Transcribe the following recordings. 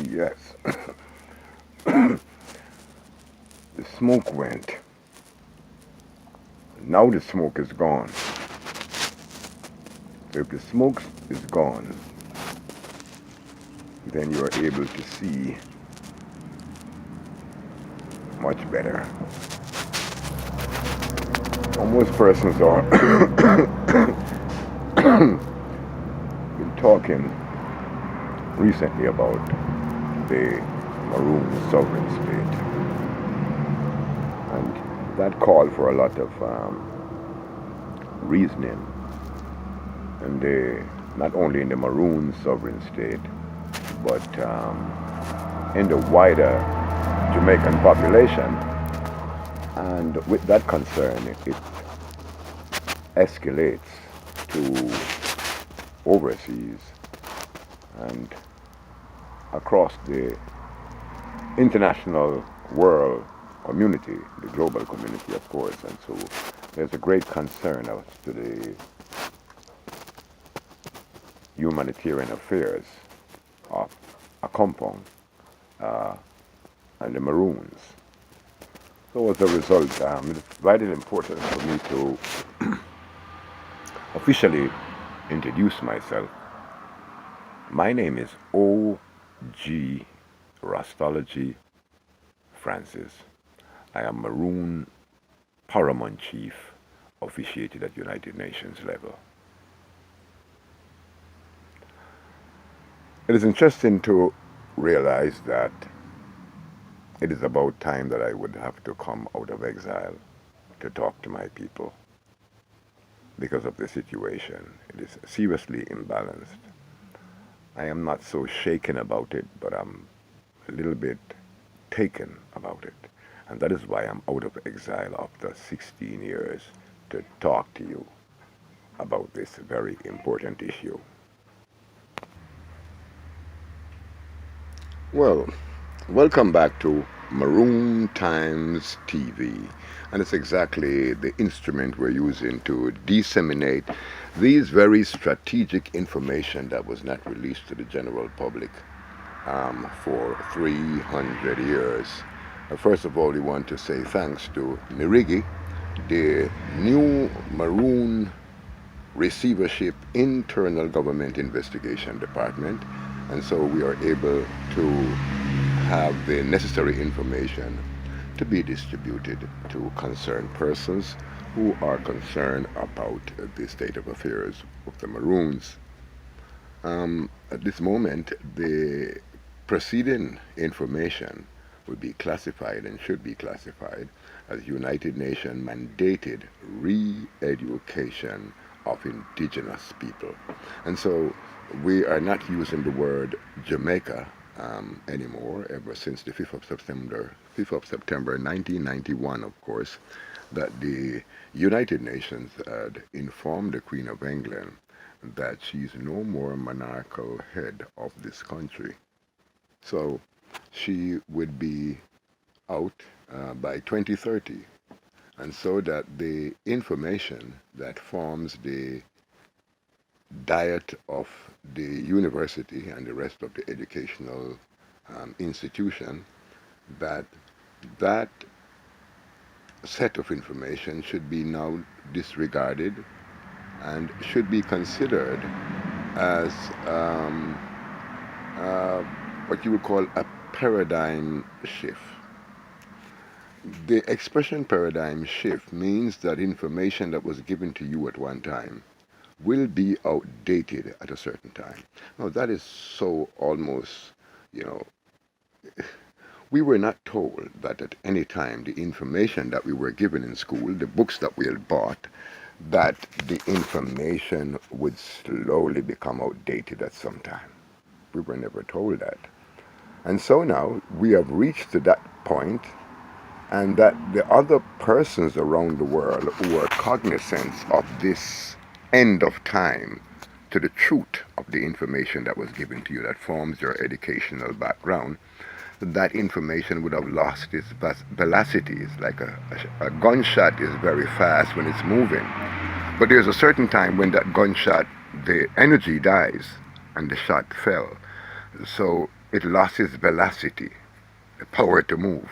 Yes. The smoke went. Now the smoke is gone. So if the smoke is gone, then you are able to see much better. So most persons are been talking recently about the Maroon sovereign state, and that called for a lot of reasoning, and not only in the Maroon sovereign state, but in the wider Jamaican population. And with that concern, it escalates to overseas and across the international world community, the global community, of course. And so there's a great concern as to the humanitarian affairs of a compound and the Maroons. So as a result, it's vitally important for me to officially introduce myself. My name is OG Rastology Francis. I am Maroon Paramount Chief, officiated at United Nations level. It is interesting to realize that it is about time that I would have to come out of exile to talk to my people because of the situation. It is seriously imbalanced. I am not so shaken about it, but I'm a little bit taken about it. And that is why I'm out of exile after 16 years to talk to you about this very important issue. Well, welcome back to Maroon Times TV, and it's exactly the instrument we're using to disseminate these very strategic information that was not released to the general public for 300 years. First of all, we want to say thanks to Mirigi, the new Maroon Receivership Internal Government Investigation Department, and so we are able to have the necessary information to be distributed to concerned persons who are concerned about the state of affairs of the Maroons. At this moment, the preceding information would be classified and should be classified as United Nations mandated re-education of indigenous people. And so we are not using the word Jamaica anymore, ever since the 5th of September 1991, of course, that the United Nations had informed the Queen of England that she's no more monarchical head of this country. So she would be out by 2030. And so that the information that forms the diet of the university and the rest of the educational institution, that set of information should be now disregarded and should be considered as what you would call a paradigm shift. The expression paradigm shift means that information that was given to you at one time will be outdated at a certain time. Now that is so almost, we were not told that at any time the information that we were given in school, the books that we had bought, that the information would slowly become outdated at some time. We were never told that. And so now we have reached to that point, and that the other persons around the world who are cognizant of this end of time to the truth of the information that was given to you that forms your educational background, that information would have lost its velocity. It's like a gunshot is very fast when it's moving. But there's a certain time when that gunshot, the energy dies and the shot fell. So it lost its velocity, the power to move.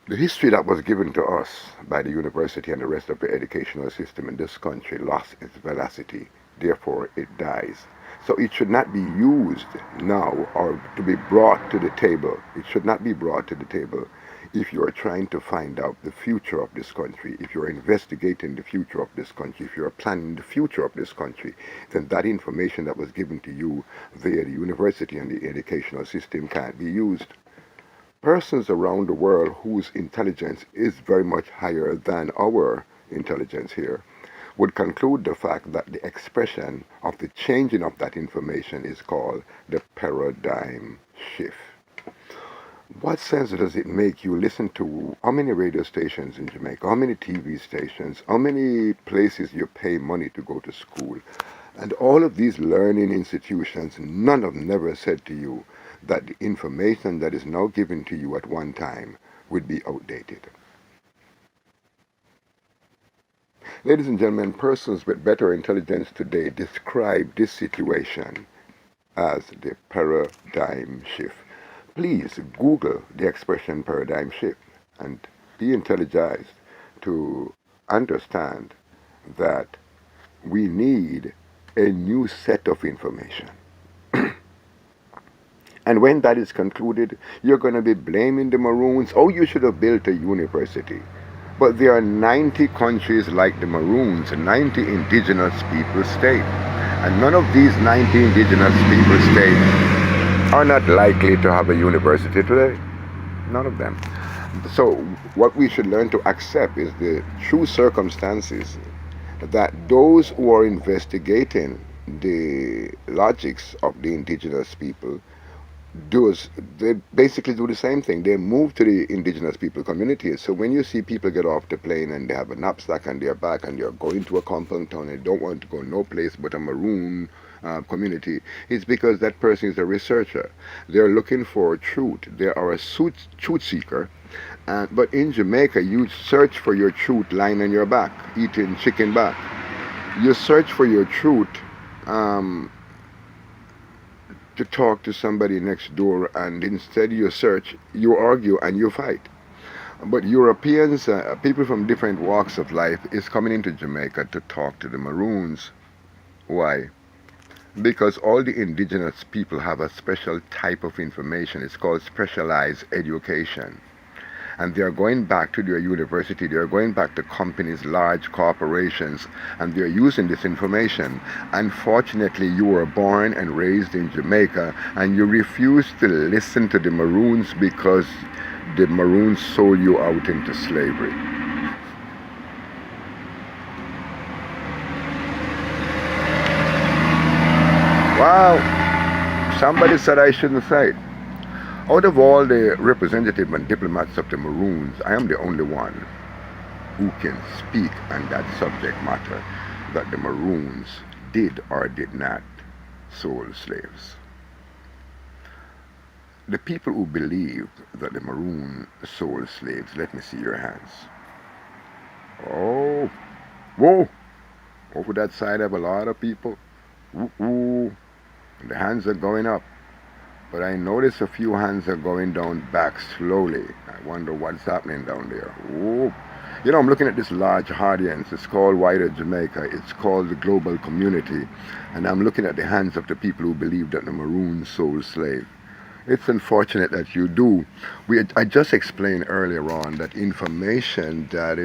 The history that was given to us by the university and the rest of the educational system in this country lost its velocity. Therefore, it dies. So it should not be used now or to be brought to the table. It should not be brought to the table if you are trying to find out the future of this country, if you're investigating the future of this country, if you're planning the future of this country, then that information that was given to you via the university and the educational system can't be used. Persons around the world whose intelligence is very much higher than our intelligence here would conclude the fact that the expression of the changing of that information is called the paradigm shift. What sense does it make you listen to how many radio stations in Jamaica, how many TV stations, how many places you pay money to go to school, and all of these learning institutions, none of them never said to you that the information that is now given to you at one time would be outdated. Ladies and gentlemen, persons with better intelligence today describe this situation as the paradigm shift. Please Google the expression paradigm shift and be intelligized to understand that we need a new set of information. And when that is concluded, you're going to be blaming the Maroons. Oh, you should have built a university. But there are 90 countries like the Maroons, 90 indigenous people states. And none of these 90 indigenous people states are not likely to have a university today. None of them. So what we should learn to accept is the true circumstances that those who are investigating the logics of the indigenous people they basically do the same thing. They move to the indigenous people communities. So when you see people get off the plane and they have a knapsack on their back and they're going to a compound town and they don't want to go no place but a Maroon community, it's because that person is a researcher. They're looking for truth. They are a truth seeker. But in Jamaica, you search for your truth lying on your back, eating chicken back. You search for your truth to talk to somebody next door, and instead you search, you argue, and you fight. But Europeans, people from different walks of life, is coming into Jamaica to talk to the Maroons. Why? Because all the indigenous people have a special type of information. It's called specialized education. And they are going back to their university, they are going back to companies, large corporations, and they're using this information. Unfortunately, you were born and raised in Jamaica, and you refuse to listen to the Maroons because the Maroons sold you out into slavery. Wow, somebody said I shouldn't say it. Out of all the representatives and diplomats of the Maroons, I am the only one who can speak on that subject matter, that the Maroons did or did not sold slaves. The people who believe that the Maroon sold slaves, let me see your hands. Oh, whoa, over that side I have a lot of people. Ooh, and the hands are going up. But I notice a few hands are going down back slowly. I wonder what's happening down there. Ooh. You know, I'm looking at this large audience. It's called Wider Jamaica. It's called the Global Community. And I'm looking at the hands of the people who believe that the Maroons sold slaves. It's unfortunate that you do. I just explained earlier on that information that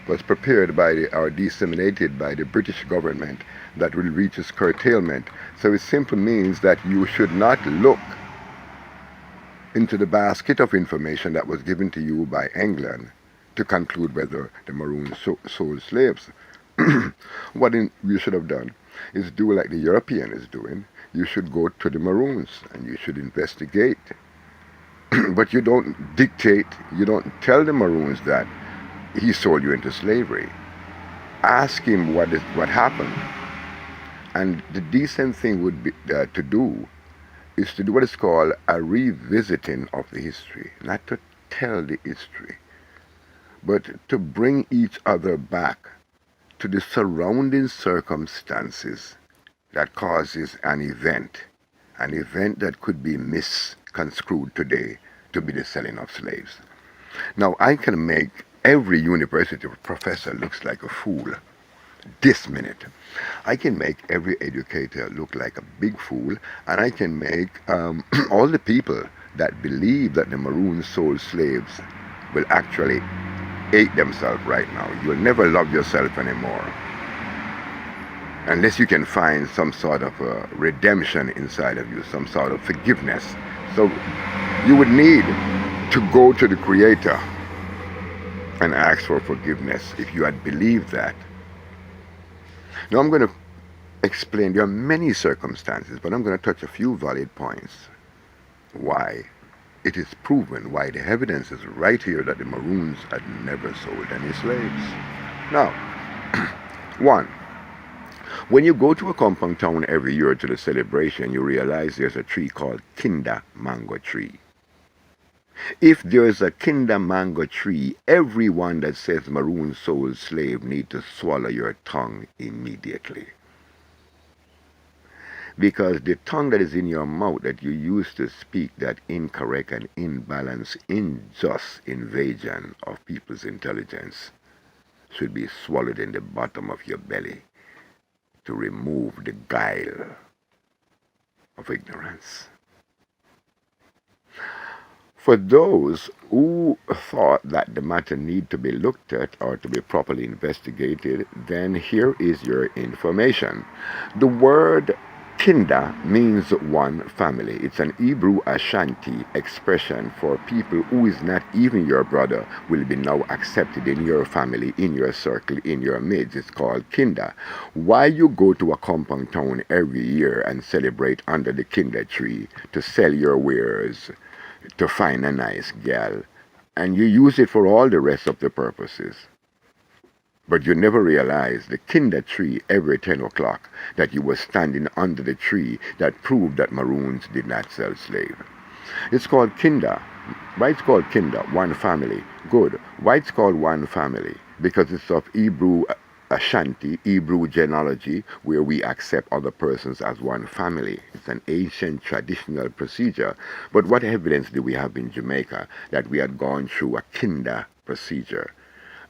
was prepared by or disseminated by the British government that will reach its curtailment. So it simply means that you should not look into the basket of information that was given to you by England to conclude whether the Maroons sold slaves. What you should have done is do like the European is doing. You should go to the Maroons and you should investigate. But you don't dictate, you don't tell the Maroons that he sold you into slavery. ask him what happened. And the decent thing would be to do is to do what is called a revisiting of the history, not to tell the history, but to bring each other back to the surrounding circumstances that causes an event that could be misconstrued today to be the selling of slaves. Now, I can make every university professor looks like a fool this minute. I can make every educator look like a big fool, and I can make all the people that believe that the Maroon sold slaves will actually hate themselves right now. You'll never love yourself anymore unless you can find some sort of redemption inside of you, some sort of forgiveness. So you would need to go to the Creator and ask for forgiveness if you had believed that. Now I'm going to explain, there are many circumstances, but I'm going to touch a few valid points why it is proven, why the evidence is right here that the Maroons had never sold any slaves. Now, one, when you go to a compound town every year to the celebration, you realize there's a tree called Kinder Mango Tree. If there's a Kinder Mango Tree, everyone that says Maroon sold slave need to swallow your tongue immediately. Because the tongue that is in your mouth that you use to speak that incorrect and imbalanced, unjust invasion of people's intelligence should be swallowed in the bottom of your belly to remove the guile of ignorance. For those who thought that the matter need to be looked at or to be properly investigated, then here is your information. The word Kinder means one family. It's an Hebrew Ashanti expression for people who is not even your brother will be now accepted in your family, in your circle, in your midst. It's called Kinder. Why you go to a compound town every year and celebrate under the Kinder tree to sell your wares, to find a nice gal, and you use it for all the rest of the purposes? But you never realized the Kinder tree every 10 o'clock that you were standing under the tree that proved that Maroons did not sell slaves. It's called Kinder. Why it's called Kinder? One family. Good. Why it's called one family? Because it's of Hebrew Ashanti, Hebrew genealogy, where we accept other persons as one family. It's an ancient traditional procedure. But what evidence do we have in Jamaica that we had gone through a Kinder procedure?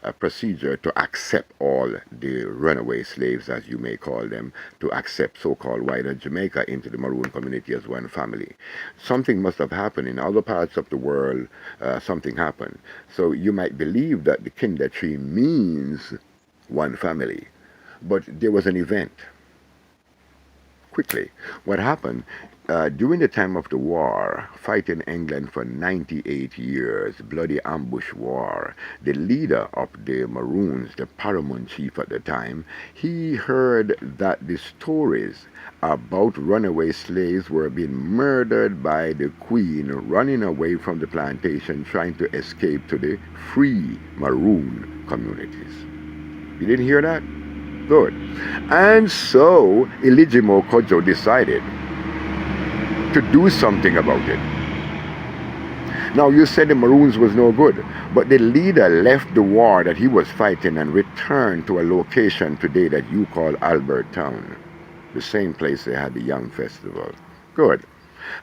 A procedure to accept all the runaway slaves, as you may call them, to accept so-called white Jamaica into the Maroon community as one family. Something must have happened in other parts of the world. Something happened. So you might believe that the Kinder tree means one family, but there was an event. Quickly, what happened during the time of the war, fighting England for 98 years, bloody ambush war, the leader of the Maroons, the paramount chief at the time, he heard that the stories about runaway slaves were being murdered by the queen, running away from the plantation, trying to escape to the free Maroon communities. You didn't hear that? Good. And so Iligimo Kojo decided to do something about it. Now, you said the Maroons was no good, but the leader left the war that he was fighting and returned to a location today that you call Albert Town, the same place they had the Young Festival. Good.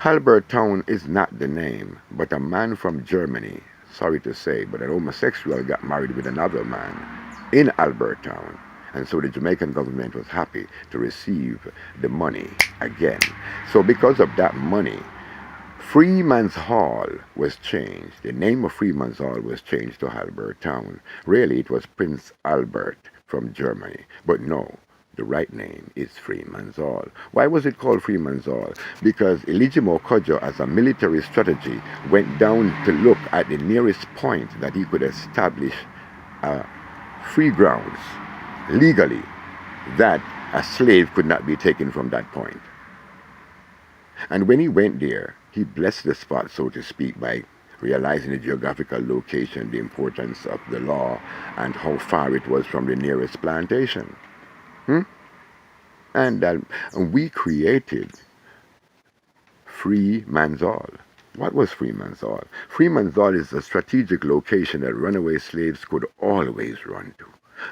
Albert Town is not the name, but a man from Germany, sorry to say, but an homosexual got married with another man in Albert Town. And so the Jamaican government was happy to receive the money again. So because of that money, Freemans Hall was changed. The name of Freemans Hall was changed to Albert Town. Really, it was Prince Albert from Germany. But no, the right name is Freemans Hall. Why was it called Freemans Hall? Because Iligimo Kojo, as a military strategy, went down to look at the nearest point that he could establish free grounds legally, that a slave could not be taken from that point. And when he went there, he blessed the spot, so to speak, by realizing the geographical location, the importance of the law, and how far it was from the nearest plantation. Hmm? And we created Freemans Hall. What was Freemans Hall? Freemans Hall is a strategic location that runaway slaves could always run to.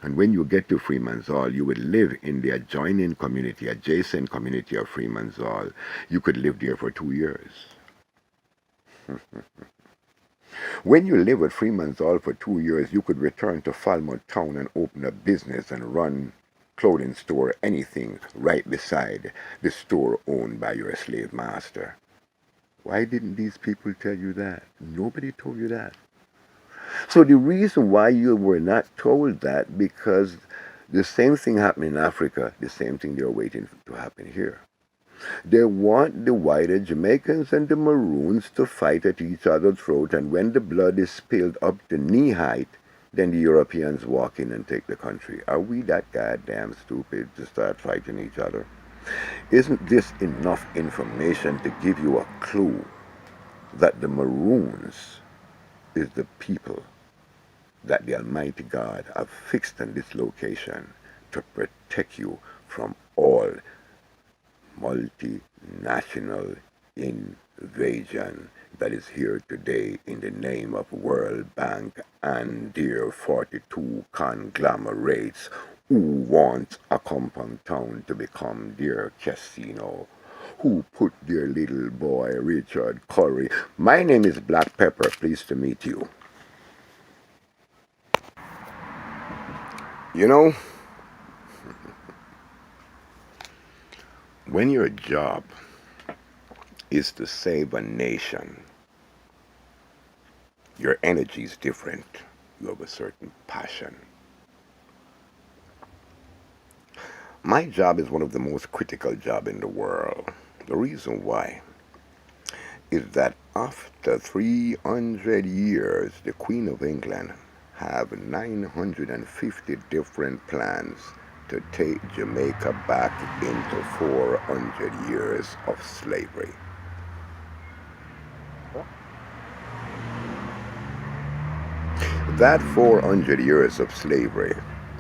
And when you get to Freemans Hall, you would live in the adjacent community of Freemans Hall. You could live there for 2 years. When you live at Freemans Hall for 2 years, you could return to Falmouth Town and open a business and run clothing store, anything, right beside the store owned by your slave master. Why didn't these people tell you that? Nobody told you that. So the reason why you were not told that, because the same thing happened in Africa, the same thing they're waiting to happen here. They want the white Jamaicans and the Maroons to fight at each other's throat, and when the blood is spilled up to knee height, then the Europeans walk in and take the country. Are we that goddamn stupid to start fighting each other? Isn't this enough information to give you a clue that the Maroons is the people that the Almighty God have fixed in this location to protect you from all multinational invasion that is here today in the name of World Bank and their 42 conglomerates who want a compound town to become their casino, who put their little boy Richard Curry. My name is Black Pepper, pleased to meet you. You know, when your job is to save a nation, your energy is different. You have a certain passion. My job is one of the most critical jobs in the world. The reason why is that after 300 years, the Queen of England have 950 different plans to take Jamaica back into 400 years of slavery. That 400 years of slavery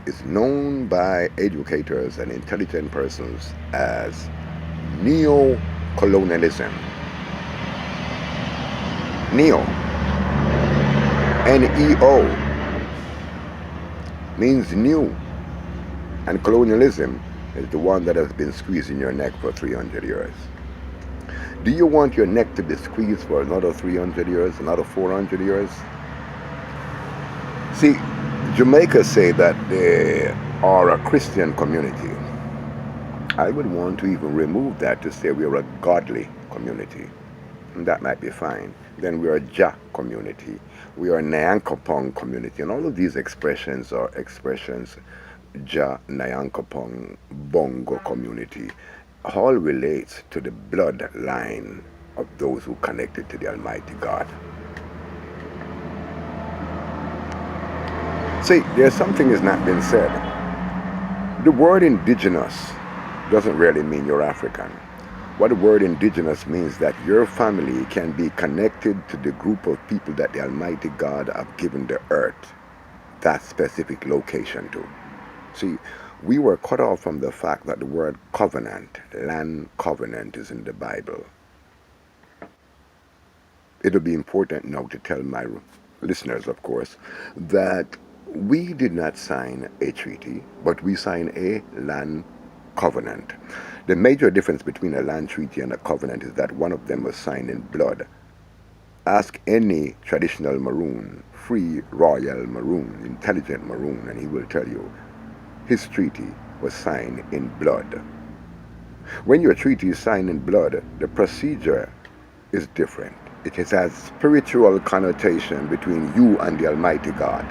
is known by educators and intelligent persons as Neocolonialism. Neo, N-E-O, means new, and colonialism is the one that has been squeezing your neck for 300 years. Do you want your neck to be squeezed for another 300 years, another 400 years? See, Jamaica say that they are a Christian community. I would want to even remove that to say we are a godly community. And that might be fine. Then we are a Ja community. We are a Nyankopong community. And all of these expressions are expressions, Ja, Nyankopong, Bongo community, all relates to the bloodline of those who connected to the Almighty God. See, there's something that's not been said. The word indigenous doesn't really mean you're African. What the word indigenous means that your family can be connected to the group of people that the Almighty God have given the earth that specific location to. See, we were cut off from the fact that the word covenant, land covenant, is in the Bible. It'll be important now to tell my listeners, of course, that we did not sign a treaty, but we signed a land covenant. The major difference between a land treaty and a covenant is that one of them was signed in blood. Ask any traditional Maroon, free royal Maroon, intelligent Maroon, and he will tell you his treaty was signed in blood. When your treaty is signed in blood, the procedure is different. It has spiritual connotation between you and the Almighty God.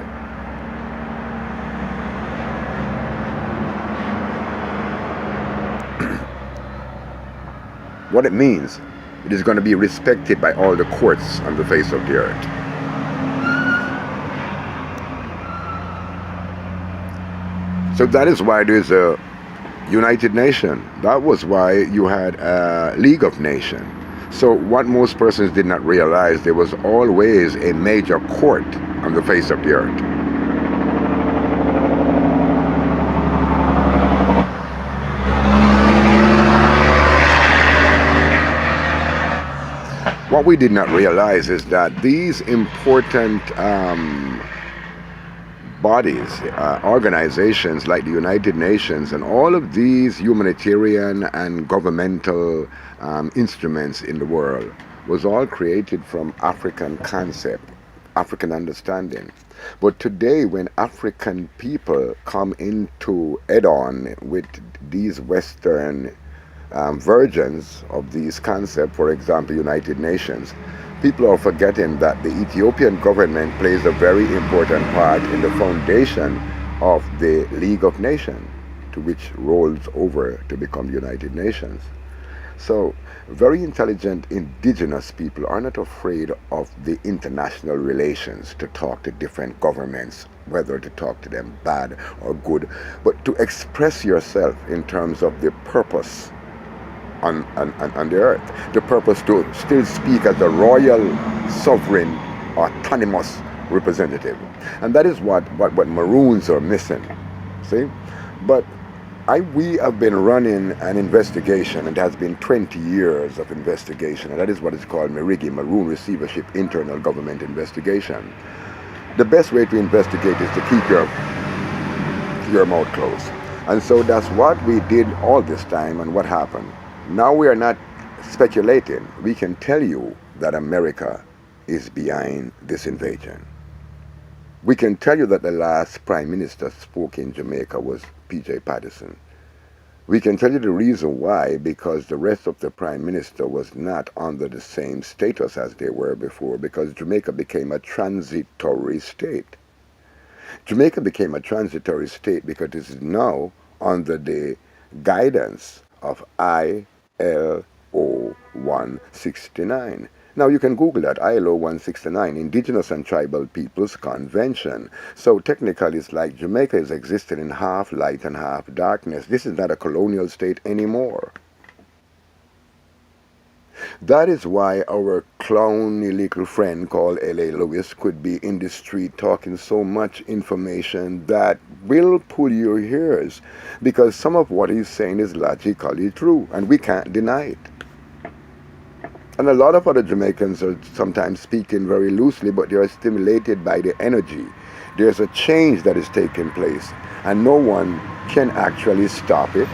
What it means, it is going to be respected by all the courts on the face of the earth. So that is why there's a United Nation. That was why you had a League of Nations. So what most persons did not realize, there was always a major court on the face of the earth. What we did not realize is that these important bodies, organizations like the United Nations, and all of these humanitarian and governmental instruments in the world was all created from African concept, African understanding. But today, when African people come into head-on with these Western versions of these concepts, for example, United Nations, people are forgetting that the Ethiopian government plays a very important part in the foundation of the League of Nations, to which rolls over to become United Nations. So, very intelligent indigenous people are not afraid of the international relations to talk to different governments, whether to talk to them bad or good, but to express yourself in terms of the purpose on the earth, the purpose to still speak as a royal, sovereign, autonomous representative. And that is what Maroons are missing, see? But we have been running an investigation, and it has been 20 years of investigation, and that is what is called Merigi, Maroon Receivership Internal Government Investigation. The best way to investigate is to keep your mouth closed. And so that's what we did all this time, and what happened. Now we are not speculating. We can tell you that America is behind this invasion. We can tell you that the last prime minister spoke in Jamaica was P.J. Patterson. We can tell you the reason why, because the rest of the prime minister was not under the same status as they were before, because Jamaica became a transitory state. Jamaica became a transitory state because it is now under the guidance of ILO 169. Now you can Google that, ILO 169, Indigenous and Tribal Peoples Convention. So technically it's like Jamaica is existing in half light and half darkness. This is not a colonial state anymore. That is why our clowny little friend called L.A. Lewis could be in the street talking so much information that will pull your ears, because some of what he's saying is logically true, and we can't deny it. And a lot of other Jamaicans are sometimes speaking very loosely, but they are stimulated by the energy. There's a change that is taking place, and no one can actually stop it.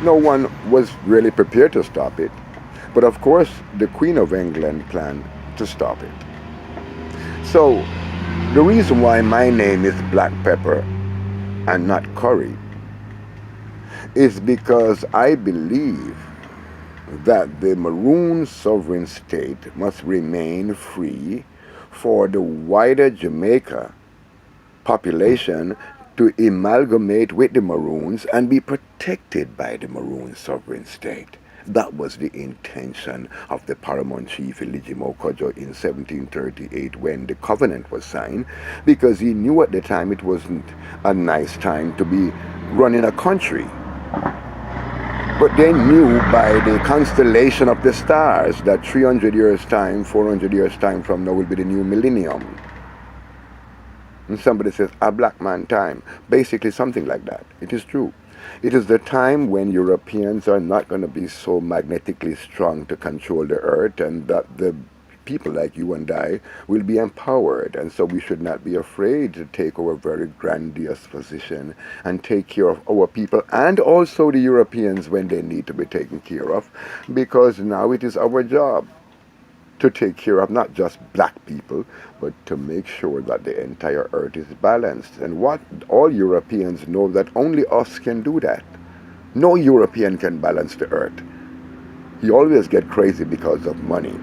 No one was really prepared to stop it. But of course, the Queen of England planned to stop it. So, the reason why my name is Black Pepper and not Curry is because I believe that the Maroon sovereign state must remain free for the wider Jamaica population to amalgamate with the Maroons and be protected by the Maroon sovereign state. That was the intention of the paramount chief Iligimo Kojo in 1738 when the covenant was signed, because he knew at the time it wasn't a nice time to be running a country. But they knew by the constellation of the stars that 300 years time, 400 years time from now will be the new millennium. And somebody says, a black man time. Basically something like that. It is true. It is the time when Europeans are not going to be so magnetically strong to control the earth, and that the people like you and I will be empowered. And so we should not be afraid to take our very grandiose position and take care of our people, and also the Europeans when they need to be taken care of, because now it is our job to take care of not just black people, but to make sure that the entire earth is balanced. And what all Europeans know, that only us can do that. No European can balance the earth. You always get crazy because of money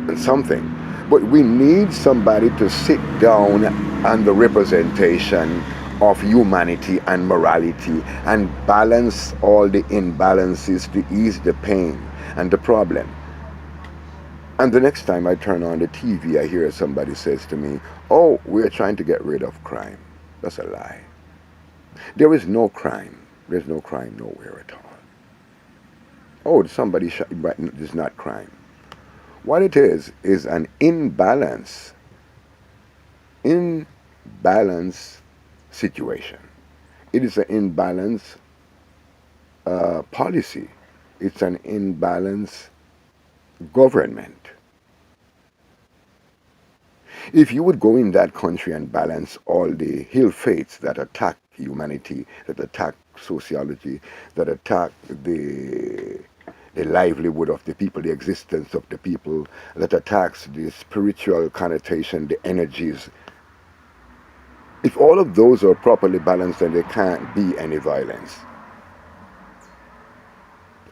and something. But we need somebody to sit down on the representation of humanity and morality and balance all the imbalances to ease the pain and the problem. And the next time I turn on the TV, I hear somebody says to me, oh, we're trying to get rid of crime. That's a lie. There is no crime. There's no crime nowhere at all. Oh, somebody shot, but it's not crime. What it is an imbalance situation. It is an imbalance policy. It's an imbalance government. If you would go in that country and balance all the ill fates that attack humanity, that attack sociology, that attack the livelihood of the people, the existence of the people, that attacks the spiritual connotation, the energies. If all of those are properly balanced, then there can't be any violence.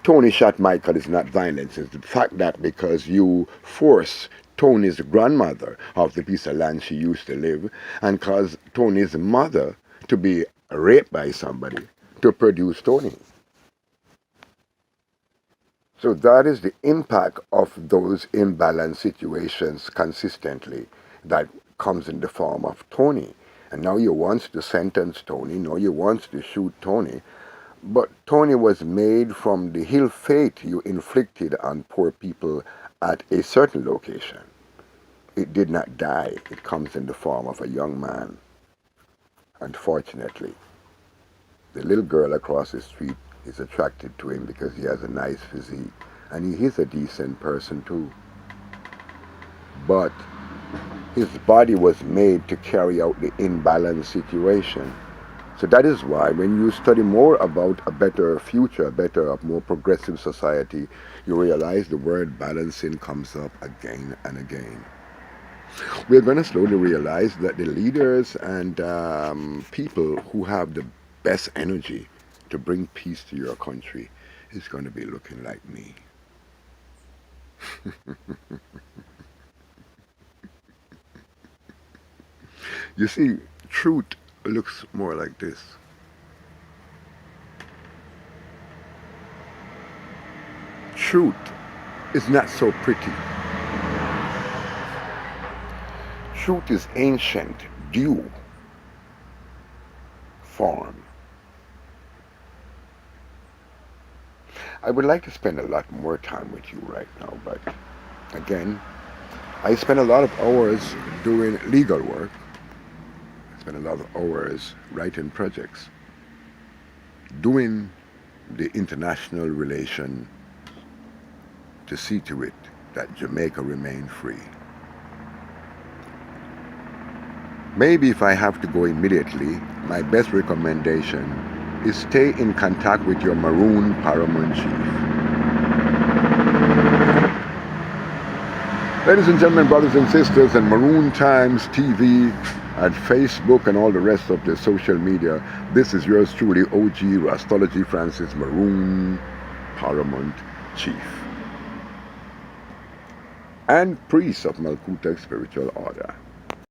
Tony shot Michael is not violence. It's the fact that because you force Tony's grandmother off the piece of land she used to live and cause Tony's mother to be raped by somebody to produce Tony. So that is the impact of those imbalanced situations consistently that comes in the form of Tony. And now you want to sentence Tony, now you want to shoot Tony. But Tony was made from the ill fate you inflicted on poor people at a certain location. It did not die. It comes in the form of a young man. Unfortunately, the little girl across the street is attracted to him because he has a nice physique. And he is a decent person too. But his body was made to carry out the imbalanced situation. So that is why when you study more about a better future, a better, more progressive society, you realize the word balancing comes up again and again. We're going to slowly realize that the leaders and people who have the best energy to bring peace to your country is going to be looking like me. You see, truth looks more like this. Truth is not so pretty. Truth is ancient, due form. I would like to spend a lot more time with you right now, but again, I spend a lot of hours doing legal work. I spend a lot of hours writing projects, doing the international relation to see to it that Jamaica remain free. Maybe if I have to go immediately, my best recommendation is stay in contact with your Maroon Paramount Chief. Ladies and gentlemen, brothers and sisters, and Maroon Times TV, and Facebook, and all the rest of the social media, this is yours truly, OG Rastology Francis, Maroon Paramount Chief, and priest of Melchizedek Spiritual Order.